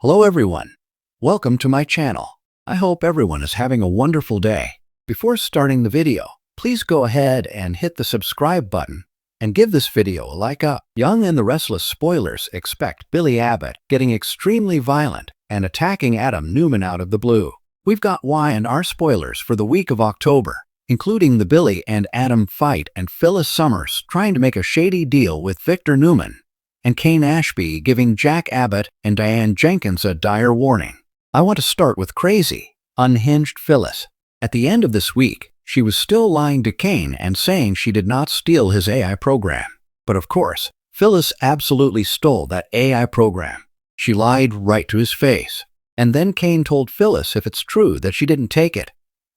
Hello everyone. Welcome to my channel. I hope everyone is having a wonderful day. Before starting the video, please go ahead and hit the subscribe button and give this video a like up. Young and the Restless spoilers expect Billy Abbott getting extremely violent and attacking Adam Newman out of the blue. We've got Y&R spoilers for the week of October, including the Billy and Adam fight and Phyllis Summers trying to make a shady deal with Victor Newman, and Kane Ashby giving Jack Abbott and Diane Jenkins a dire warning. I want to start with crazy, unhinged Phyllis. At the end of this week, she was still lying to Kane and saying she did not steal his AI program. But of course, Phyllis absolutely stole that AI program. She lied right to his face. And then Kane told Phyllis if it's true that she didn't take it.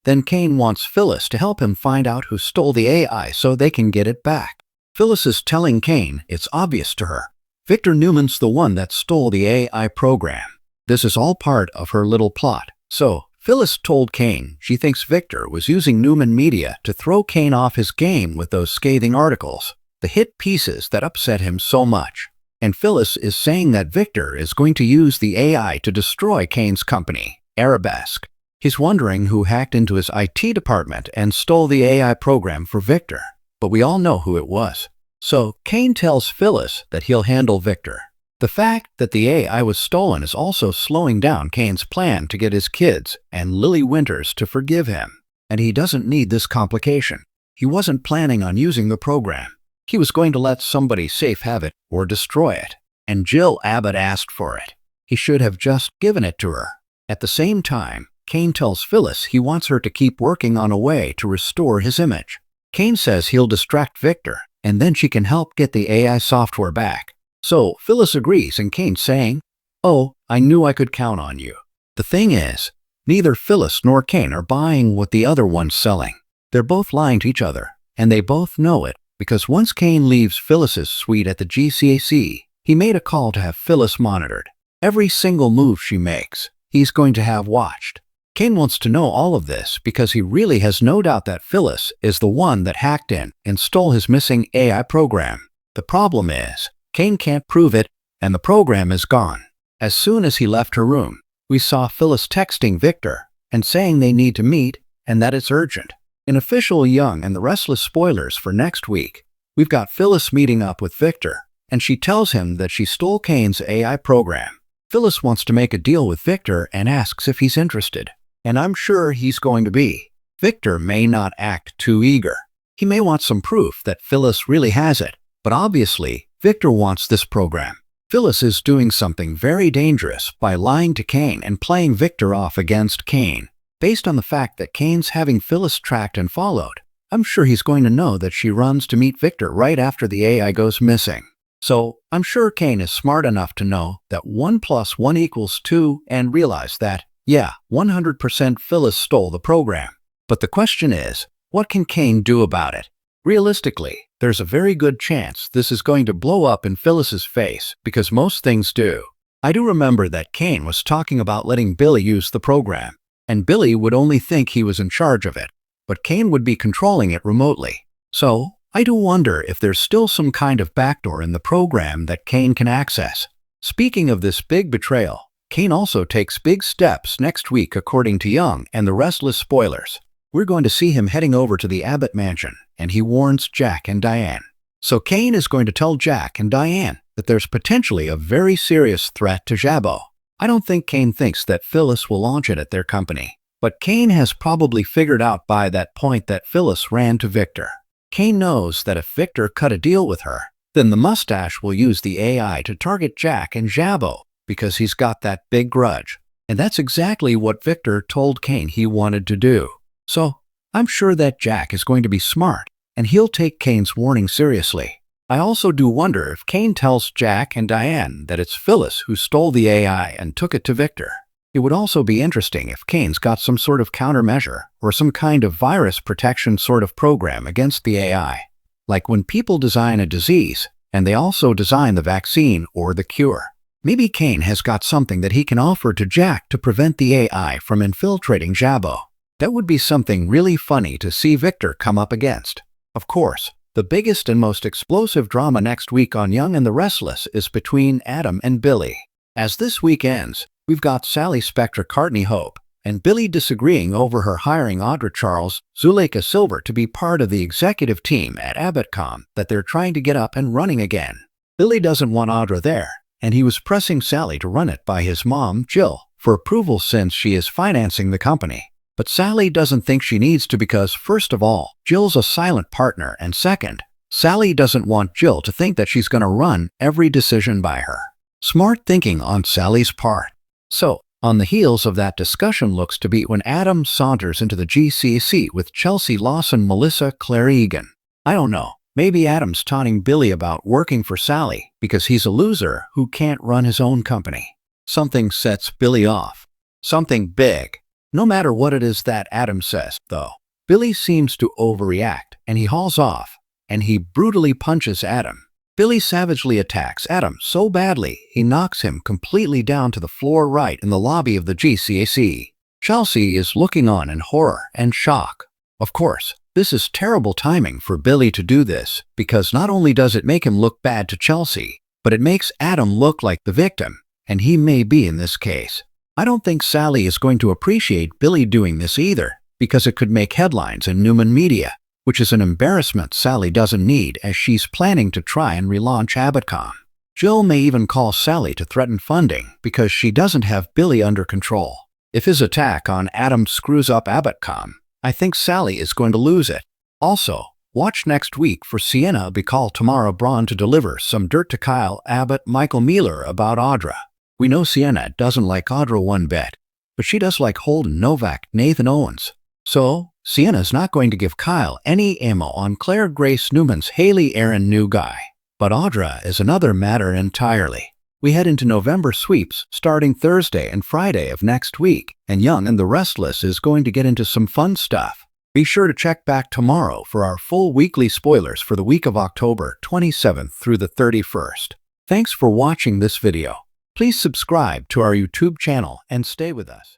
Then Kane wants Phyllis to help him find out who stole the AI so they can get it back. Phyllis is telling Kane it's obvious to her. Victor Newman's the one that stole the AI program. This is all part of her little plot. So, Phyllis told Kane she thinks Victor was using Newman Media to throw Kane off his game with those scathing articles, the hit pieces that upset him so much. And Phyllis is saying that Victor is going to use the AI to destroy Kane's company, Arabesque. He's wondering who hacked into his IT department and stole the AI program for Victor, but we all know who it was. So, Kane tells Phyllis that he'll handle Victor. The fact that the AI was stolen is also slowing down Kane's plan to get his kids and Lily Winters to forgive him. And he doesn't need this complication. He wasn't planning on using the program. He was going to let somebody safe have it or destroy it. And Jill Abbott asked for it. He should have just given it to her. At the same time, Kane tells Phyllis he wants her to keep working on a way to restore his image. Kane says he'll distract Victor, and then she can help get the AI software back. So Phyllis agrees, and Kane's saying, "Oh, I knew I could count on you." The thing is, neither Phyllis nor Kane are buying what the other one's selling. They're both lying to each other, and they both know it, because once Kane leaves Phyllis's suite at the GCAC, he made a call to have Phyllis monitored. Every single move she makes, he's going to have watched. Kane wants to know all of this because he really has no doubt that Phyllis is the one that hacked in and stole his missing AI program. The problem is, Kane can't prove it, and the program is gone. As soon as he left her room, we saw Phyllis texting Victor and saying they need to meet and that it's urgent. In official Young and the Restless spoilers for next week, we've got Phyllis meeting up with Victor, and she tells him that she stole Kane's AI program. Phyllis wants to make a deal with Victor and asks if he's interested. And I'm sure he's going to be. Victor may not act too eager. He may want some proof that Phyllis really has it, but obviously, Victor wants this program. Phyllis is doing something very dangerous by lying to Kane and playing Victor off against Kane. Based on the fact that Kane's having Phyllis tracked and followed, I'm sure he's going to know that she runs to meet Victor right after the AI goes missing. So, I'm sure Kane is smart enough to know that 1 + 1 = 2 and realize that, yeah, 100% Phyllis stole the program. But the question is, what can Kane do about it? Realistically, there's a very good chance this is going to blow up in Phyllis's face, because most things do. I do remember that Kane was talking about letting Billy use the program, and Billy would only think he was in charge of it, but Kane would be controlling it remotely. So, I do wonder if there's still some kind of backdoor in the program that Kane can access. Speaking of this big betrayal, Kane also takes big steps next week according to Young and the Restless spoilers. We're going to see him heading over to the Abbott mansion, and he warns Jack and Diane. So Kane is going to tell Jack and Diane that there's potentially a very serious threat to Jabbo. I don't think Kane thinks that Phyllis will launch it at their company, but Kane has probably figured out by that point that Phyllis ran to Victor. Kane knows that if Victor cut a deal with her, then the mustache will use the AI to target Jack and Jabbo, because he's got that big grudge. And that's exactly what Victor told Kane he wanted to do. So, I'm sure that Jack is going to be smart, and he'll take Kane's warning seriously. I also do wonder if Kane tells Jack and Diane that it's Phyllis who stole the AI and took it to Victor. It would also be interesting if Kane's got some sort of countermeasure or some kind of virus protection sort of program against the AI. Like when people design a disease, and they also design the vaccine or the cure. Maybe Kane has got something that he can offer to Jack to prevent the AI from infiltrating Jabbo. That would be something really funny to see Victor come up against. Of course, the biggest and most explosive drama next week on Young and the Restless is between Adam and Billy. As this week ends, We've got Sally Spectre Courtney Hope and Billy disagreeing over her hiring Audra Charles, Zuleika Silver to be part of the executive team at Abbott.com that they're trying to get up and running again. Billy doesn't want Audra there, and he was pressing Sally to run it by his mom, Jill, for approval since she is financing the company. But Sally doesn't think she needs to because, first of all, Jill's a silent partner, and second, Sally doesn't want Jill to think that she's going to run every decision by her. Smart thinking on Sally's part. So, on the heels of that discussion looks to be when Adam saunters into the GCC with Chelsea Lawson, Melissa, Claire Egan. I don't know, maybe Adam's taunting Billy about working for Sally because he's a loser who can't run his own company. Something sets Billy off. Something big. No matter what it is that Adam says, though, Billy seems to overreact and he hauls off, and he brutally punches Adam. Billy savagely attacks Adam so badly he knocks him completely down to the floor right in the lobby of the GCAC. Chelsea is looking on in horror and shock. Of course, this is terrible timing for Billy to do this because not only does it make him look bad to Chelsea, but it makes Adam look like the victim, and he may be in this case. I don't think Sally is going to appreciate Billy doing this either because it could make headlines in Newman Media, which is an embarrassment Sally doesn't need as she's planning to try and relaunch Abbott.com. Jill may even call Sally to threaten funding because she doesn't have Billy under control. If his attack on Adam screws up Abbott.com, I think Sally is going to lose it. Also, watch next week for Sienna Bicall Tamara Braun to deliver some dirt to Kyle Abbott Michael Mealer about Audra. We know Sienna doesn't like Audra one bit, but she does like Holden Novak, Nathan Owens. So, Sienna's not going to give Kyle any ammo on Claire Grace Newman's Haley Aaron new guy. But Audra is another matter entirely. We head into November sweeps starting Thursday and Friday of next week, and Young and the Restless is going to get into some fun stuff. Be sure to check back tomorrow for our full weekly spoilers for the week of October 27th through the 31st. Thanks for watching this video. Please subscribe to our YouTube channel and stay with us.